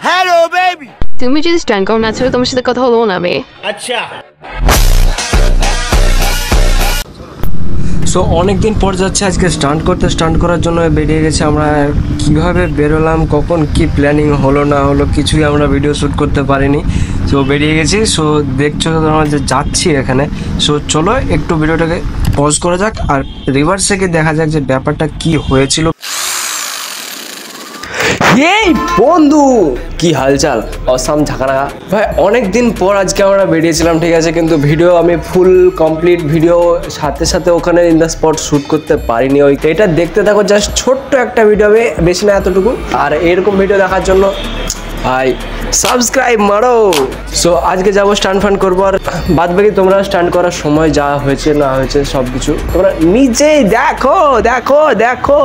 Hello baby. তুমি যদি stand করো না ছিল তোমার সাথে কথা বলবো না আমি। আচ্ছা। সো অনেকদিন পর যাচ্ছে আজকে স্টান্ট করার জন্য বেরিয়ে গেছে। আমরা কিভাবে বেরোলাম, কখন কি প্ল্যানিং হলো না হলো কিছুই আমরা ভিডিও শ্যুট করতে পারিনি। সো বেরিয়ে গেছি। সো দেখছো আমরা যে যাচ্ছি এখানে। সো চলো একটু ভিডিওটাকে পজ করা যাক আর রিভার্স থেকে দেখা যাক যে ব্যাপারটা কি হয়েছিল। এই বন্ধু কি হালচাল, অসাম ঝাঁকানা ভাই। অনেক দিন পর আজকে আমরা বেরিয়েছিলাম, ঠিক আছে, কিন্তু ভিডিও আমি ফুল কমপ্লিট ভিডিও সাথে সাথে ওখানে ইন দ্য স্পট শ্যুট করতে পারিনি। ওই এটা দেখতে থাকো, জাস্ট ছোট্ট একটা ভিডিও হবে, বেশি না এতটুকু। আর এরকম ভিডিও দেখার জন্য ভাই সাবস্ক্রাইব মারো। সো আজকে যাবো স্টান্ট ফান করবো, আর বাদ বাকি তোমরা স্টান্ট করার সময় যা হয়েছে না হয়েছে সব কিছু তোমরা নিজেই দেখো দেখো দেখো।